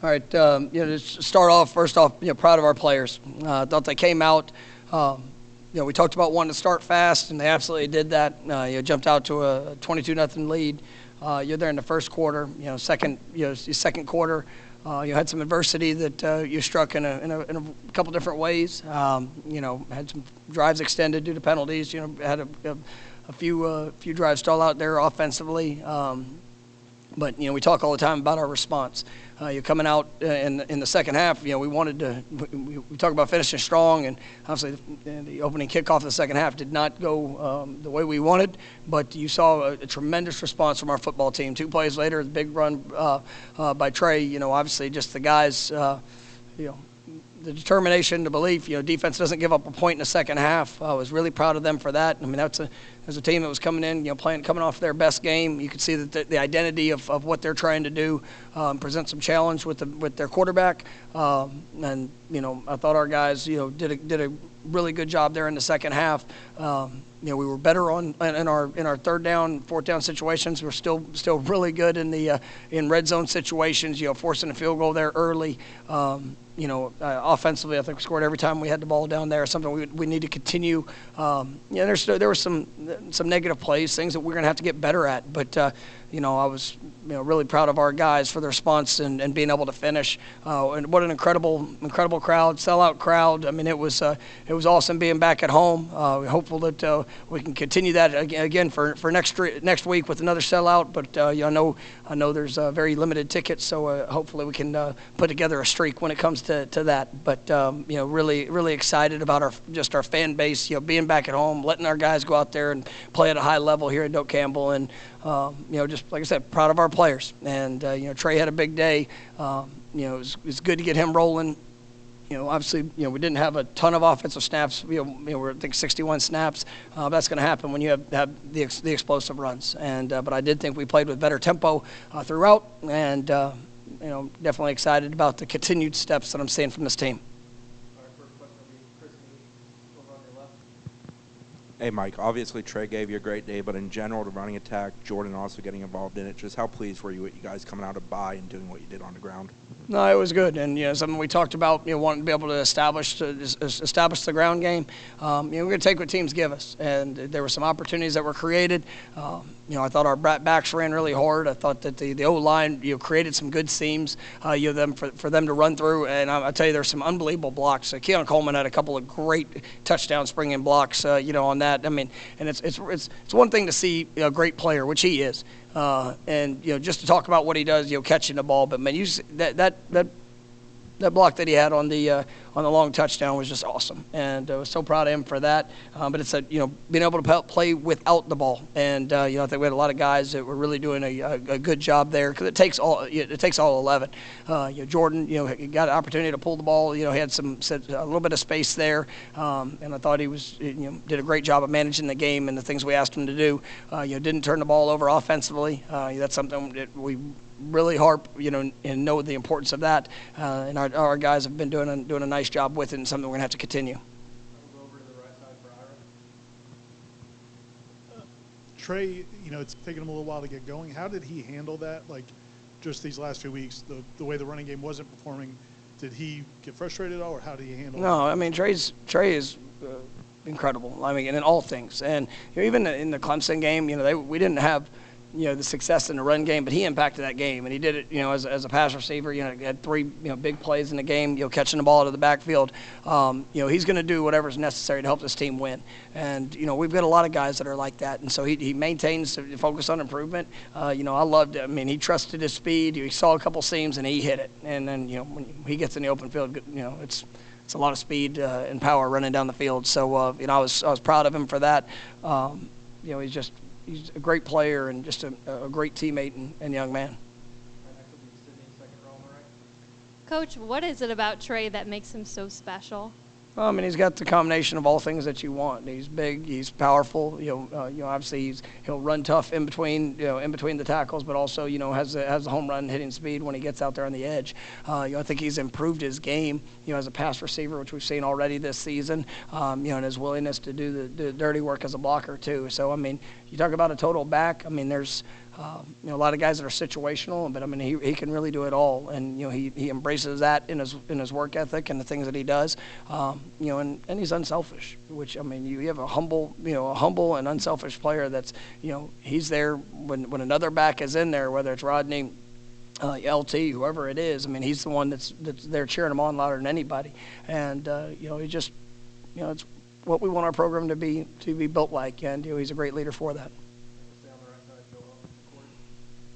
All right, to start off, first off, proud of our players. Thought they came out. We talked about wanting to start fast, and they absolutely did that. Jumped out to a 22-0 lead. You're there in the first quarter. Second quarter, you had some adversity that you struck in a couple different ways. Had some drives extended due to penalties. Had a few drives stall out there offensively. But we talk all the time about our response. You're coming out in the second half. We wanted to. We talk about finishing strong, and obviously the opening kickoff of the second half did not go the way we wanted. But you saw a tremendous response from our football team. 2 plays later, the big run by Trey. Obviously just the guys. The determination, the belief. Defense doesn't give up a point in the second half. I was really proud of them for that. I mean, that's a team that was coming in, coming off their best game. You could see that the identity of what they're trying to do, present some challenge with their quarterback. And I thought our guys, did a really good job there in the second half. We were better in our third down, fourth down situations. We're still really good in red zone situations. Forcing a field goal there early. Offensively, I think we scored every time we had the ball down there. Something we need to continue. There were some negative plays, things that we're going to have to get better at. But I was really proud of our guys for their response and being able to finish. And what an incredible crowd, sellout crowd. I mean, it was awesome being back at home. We're hopeful that we can continue that again for next week with another sellout. But I know there's very limited tickets, so hopefully we can put together a streak when it comes to that. But really excited about our fan base. Being back at home, letting our guys go out there and play at a high level here at Doak Campbell, and just like I said, proud of our players. And Trey had a big day. It was good to get him rolling. Obviously, we didn't have a ton of offensive snaps. We're I think 61 snaps. That's going to happen when you have the explosive runs. And but I did think we played with better tempo throughout, and definitely excited about the continued steps that I'm seeing from this team. Hey, Mike, obviously Trey gave you a great day, but in general, the running attack, Jordan also getting involved in it, just how pleased were you with you guys coming out of bye and doing what you did on the ground? No, it was good, and something we talked about, wanting to be able to establish the ground game. We're going to take what teams give us, and there were some opportunities that were created. I thought our backs ran really hard. I thought that the O-line, created some good seams, for them to run through, and I tell you, there's some unbelievable blocks. Keon Coleman had a couple of great touchdown springing blocks, on that. I mean, and it's one thing to see a great player, which he is. And just to talk about what he does, catching the ball. But man, that block that he had on the long touchdown was just awesome, and I was so proud of him for that. But it's being able to play without the ball, and I think we had a lot of guys that were really doing a good job there, because it takes all 11. Jordan, he got an opportunity to pull the ball. He had a little bit of space there, and I thought he did a great job of managing the game and the things we asked him to do. Didn't turn the ball over offensively. That's something that we really harp, and know the importance of that. And our guys have been doing a nice job with it, and something we're going to have to continue. Trey, it's taken him a little while to get going. How did he handle that? Like, just these last few weeks, the way the running game wasn't performing, did he get frustrated at all, or how did he handle it? No, I mean, Trey is incredible. I mean, in all things. And even in the Clemson game, we didn't have the success in the run game, but he impacted that game, and he did it, as a pass receiver. He had 3, big plays in the game, catching the ball out of the backfield. He's going to do whatever's necessary to help this team win. And, we've got a lot of guys that are like that, and so he maintains the focus on improvement. I loved it. I mean, he trusted his speed. He saw a couple seams, and he hit it. And then, when he gets in the open field, it's a lot of speed and power running down the field. So, I was proud of him for that. He's a great player and just a great teammate and young man. Coach, what is it about Trey that makes him so special? I mean, he's got the combination of all things that you want. He's big, he's powerful. Obviously he'll run tough in between the tackles, but also has the home run hitting speed when he gets out there on the edge. I think he's improved his game, as a pass receiver, which we've seen already this season. And his willingness to do the dirty work as a blocker too. So I mean, you talk about a total back. I mean, there's A lot of guys that are situational, but I mean, he can really do it all, and he embraces that in his work ethic and the things that he does, and he's unselfish. Which I mean, you have a humble and unselfish player that's he's there when another back is in there, whether it's Rodney, LT, whoever it is. I mean, he's the one that's there cheering him on louder than anybody, and he just it's what we want our program to be built like, and he's a great leader for that.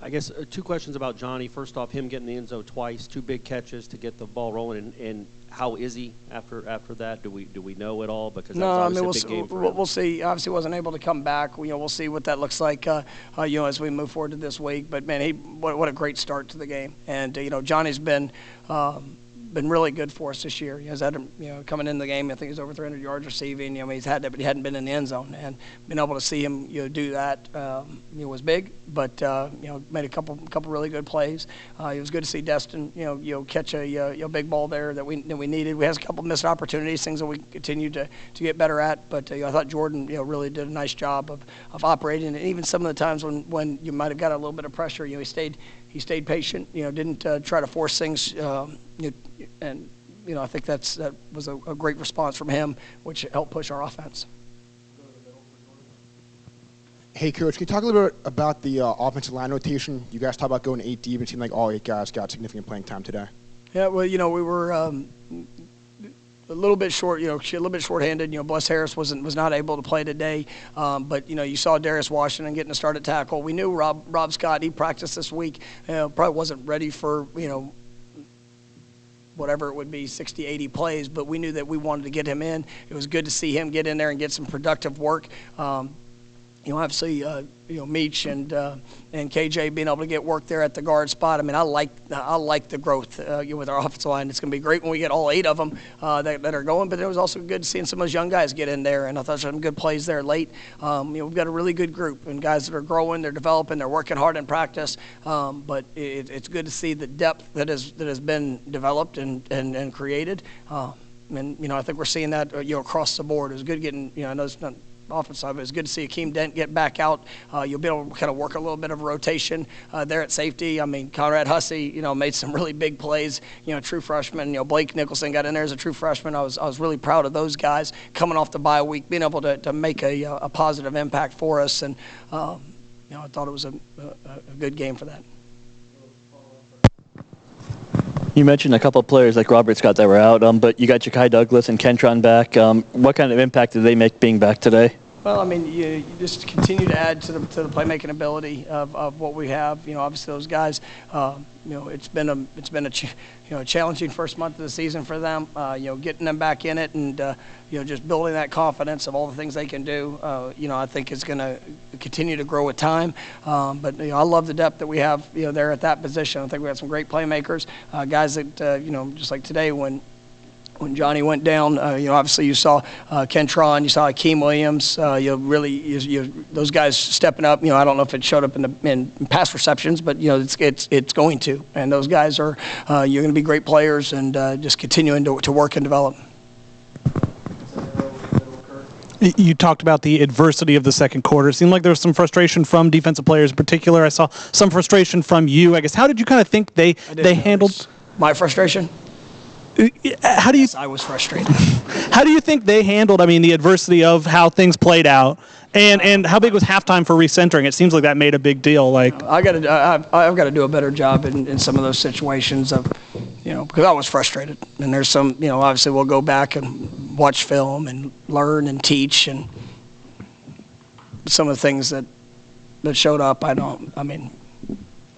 I guess 2 questions about Johnny. First off, him getting the end zone twice, 2 big catches to get the ball rolling, and how is he after that? Do we know at all? Because that was obviously a big game for him. We'll see. Obviously, wasn't able to come back. We'll see what that looks like. As we move forward to this week. But man, what a great start to the game. And Johnny's been really good for us this year. He's had coming in the game. I think he's over 300 yards receiving. He's had that, but he hadn't been in the end zone. And being able to see him do that was big. But made a couple really good plays. It was good to see Destin catch a big ball there that we needed. We had a couple missed opportunities, things that we continue to get better at. But I thought Jordan really did a nice job of operating. And even some of the times when you might have got a little bit of pressure, he stayed patient. Didn't try to force things. And I think that was a great response from him, which helped push our offense. Hey, Coach, can you talk a little bit about the offensive line rotation? You guys talk about going 8 deep. It seemed like all 8 guys got significant playing time today. Yeah, well, we were a little bit short. A little bit shorthanded. Bless Harris was not able to play today. But you saw Darius Washington getting a start at tackle. We knew Rob Scott. He practiced this week. Probably wasn't ready for whatever it would be, 60, 80 plays, but we knew that we wanted to get him in. It was good to see him get in there and get some productive work. Obviously, Meach and KJ being able to get work there at the guard spot. I mean, I like the growth with our offensive line. It's going to be great when we get all 8 of them that are going. But it was also good seeing some of those young guys get in there, and I thought some good plays there late. We've got a really good group and guys that are growing, they're developing, they're working hard in practice. But it's good to see the depth that has been developed and created. And I think we're seeing that across the board. It was good getting I know it's not offensive side, but it's good to see Akeem Dent get back out. You'll be able to kind of work a little bit of a rotation there at safety. I mean, Conrad Hussey, made some really big plays. True freshman. Blake Nicholson got in there as a true freshman. I was really proud of those guys coming off the bye week, being able to make a positive impact for us. And I thought it was a good game for that. You mentioned a couple of players like Robert Scott that were out, but you got Ja'Kai Douglas and Kentron back. What kind of impact did they make being back today? Well, I mean, you just continue to add to the playmaking ability of what we have. Obviously those guys. It's been a challenging first month of the season for them. Getting them back in it and just building that confidence of all the things they can do. I think is going to continue to grow with time. But I love the depth that we have. There at that position. I think we have some great playmakers, guys that just like today when Johnny went down, obviously you saw Kentron, you saw Akeem Williams. Those guys stepping up. I don't know if it showed up in pass receptions, but it's going to. And those guys are you're going to be great players and just continuing to work and develop. You talked about the adversity of the second quarter. It seemed like there was some frustration from defensive players in particular. I saw some frustration from you. I guess how did you kind of think they handled my frustration? How do you? Yes, I was frustrated. How do you think they handled? I mean, the adversity of how things played out, and how big was halftime for recentering? It seems like that made a big deal. Like I've got to do a better job in some of those situations of, because I was frustrated. And there's some, obviously we'll go back and watch film and learn and teach and some of the things that showed up. I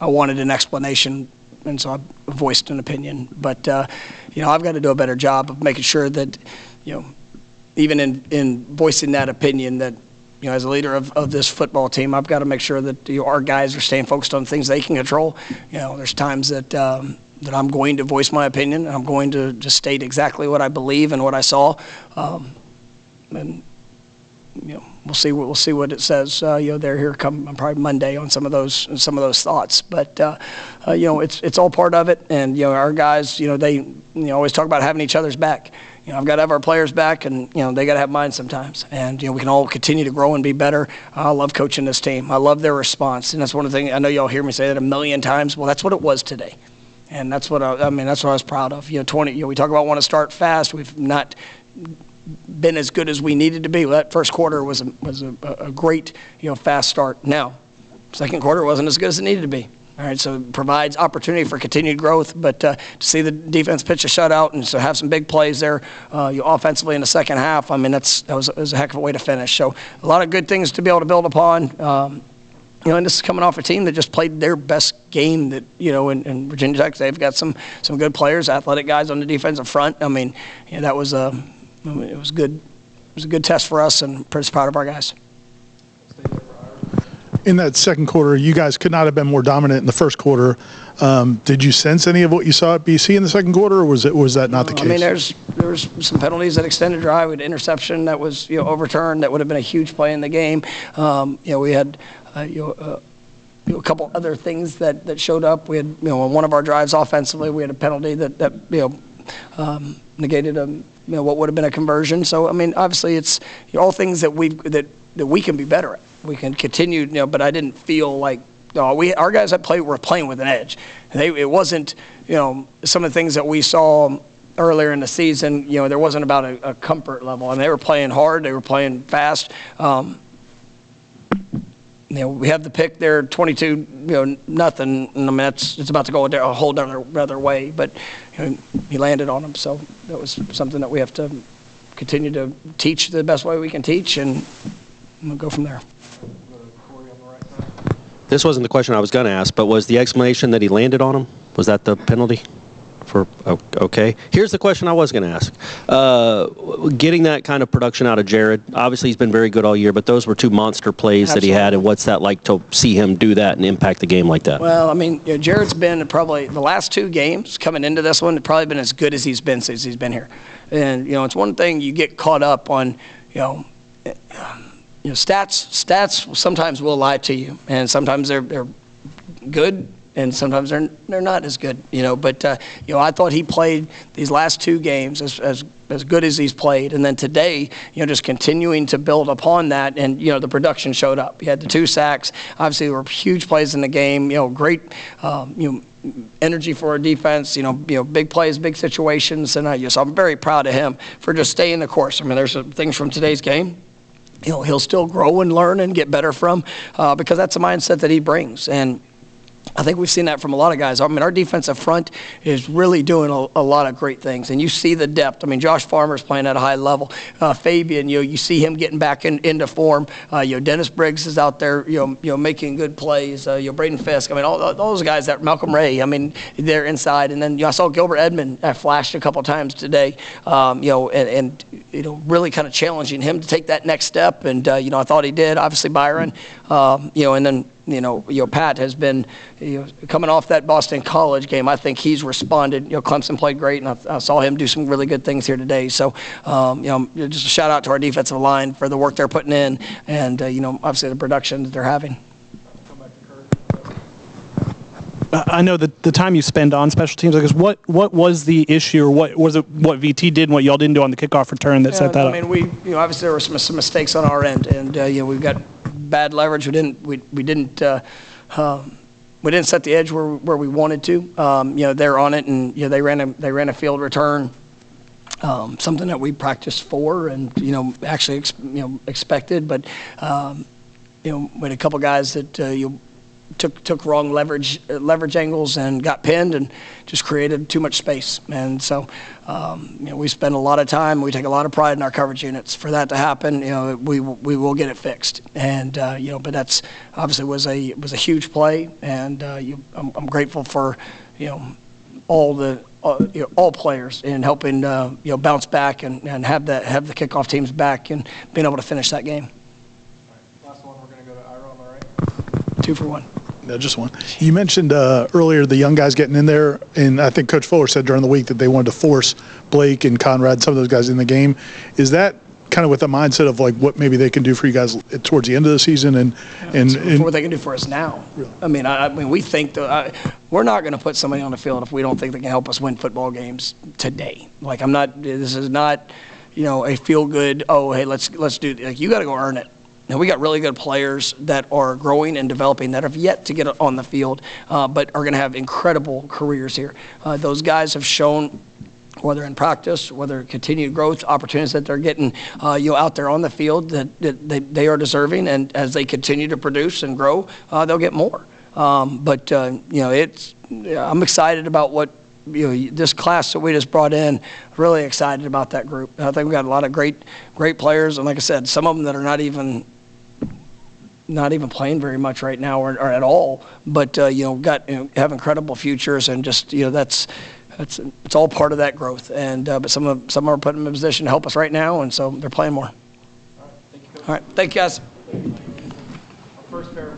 wanted an explanation. And so I voiced an opinion. But, I've got to do a better job of making sure that, even in voicing that opinion that, as a leader of this football team, I've got to make sure that our guys are staying focused on things they can control. There's times that I'm going to voice my opinion, and I'm going to just state exactly what I believe and what I saw. And we'll see what it says. They're here come probably Monday on some of those thoughts. But it's all part of it. And our guys, they always talk about having each other's back. I've got to have our players back, and they got to have mine sometimes. And we can all continue to grow and be better. I love coaching this team. I love their response, and that's one of the things I know y'all hear me say that a million times. Well, that's what it was today, and that's what that's what I was proud of. We talk about want to start fast. We've not been as good as we needed to be. Well, that first quarter was a great fast start. Now, second quarter wasn't as good as it needed to be. All right, so it provides opportunity for continued growth, but to see the defense pitch a shutout and so have some big plays there offensively in the second half, that was a heck of a way to finish. So a lot of good things to be able to build upon. And this is coming off a team that just played their best game that, in Virginia Tech. They've got some good players, athletic guys on the defensive front. That was it was good. It was a good test for us, and pretty proud of our guys. In that second quarter, you guys could not have been more dominant in the first quarter. Did you sense any of what you saw at BC in the second quarter, or was that not the case? There was some penalties that extended drive. We had an interception that was overturned. That would have been a huge play in the game. We had a couple other things that showed up. We had on one of our drives offensively, we had a penalty that negated what would have been a conversion. So obviously it's all things that we can be better at. We can continue, but I didn't feel like our guys that played were playing with an edge. It wasn't, some of the things that we saw earlier in the season. There wasn't about a comfort level. They were playing hard. They were playing fast. We have the pick there, 22, nothing. It's about to go a whole other way. But he landed on them, so that was something that we have to continue to teach the best way we can teach, and we'll go from there. This wasn't the question I was going to ask, but was the explanation that he landed on him? Was that the penalty? Okay. Here's the question I was going to ask. Getting that kind of production out of Jared, obviously he's been very good all year, but those were two monster plays that he had, and what's that like to see him do that and impact the game like that? Well, Jared's been probably the last two games coming into this one, probably been as good as he's been since he's been here. And, it's one thing you get caught up on, stats sometimes will lie to you, and sometimes they're good, and sometimes they're not as good. But I thought he played these last two games as good as he's played, and then today, just continuing to build upon that, and the production showed up. He had the 2 sacks. Obviously, there were huge plays in the game. Great. Energy for our defense, big plays, big situations, and so I'm very proud of him for just staying the course. There's some things from today's game he'll still grow and learn and get better from, because that's a mindset that he brings. And I think we've seen that from a lot of guys. Our defensive front is really doing a lot of great things, and you see the depth. Josh Farmer's playing at a high level. Fabian, you see him getting back into form. Dennis Briggs is out there, making good plays. Braden Fisk. All those guys. That Malcolm Ray. They're inside, and then I saw Gilbert Edmond flashed a couple times today. And really kind of challenging him to take that next step, and I thought he did. Obviously Byron, and then. Pat has been coming off that Boston College game. I think he's responded. Clemson played great, and I saw him do some really good things here today. So, just a shout out to our defensive line for the work they're putting in, and obviously the production that they're having. I know that the time you spend on special teams, I guess, what was the issue, or what was it? What VT did and what y'all didn't do on the kickoff return that set that up? We obviously there were some mistakes on our end, and we've got bad leverage. We didn't set the edge where we wanted to. They're on it, and they ran a field return, something that we practiced for, and actually expected, but we had a couple guys that took wrong leverage angles and got pinned and just created too much space. And so, we spend a lot of time. We take a lot of pride in our coverage units. For that to happen, we will get it fixed. And but that's obviously was a huge play. And I'm grateful for all players in helping bounce back and have the kickoff teams back and being able to finish that game. Last one, we're going to go to Ira on the right. 2 for 1. No, just one. You mentioned earlier the young guys getting in there, and I think Coach Fuller said during the week that they wanted to force Blake and Conrad, some of those guys in the game. Is that kind of with the mindset of like what maybe they can do for you guys towards the end of the season and for what they can do for us now. Really? I mean, we think we're not going to put somebody on the field if we don't think they can help us win football games today. Like this is not, a feel good. Oh, hey, let's do. Like you got to go earn it. And we got really good players that are growing and developing that have yet to get on the field, but are going to have incredible careers here. Those guys have shown, whether in practice, whether continued growth opportunities that they're getting, out there on the field, that they are deserving, and as they continue to produce and grow, they'll get more. I'm excited about what this class that we just brought in. Really excited about that group. I think we got a lot of great players, and like I said, some of them that are not even playing very much right now or at all, but have incredible futures, and just it's all part of that growth. And but some are put in a position to help us right now, and so they're playing more. All right, thank you, Coach. All right, thank you guys. Our first pair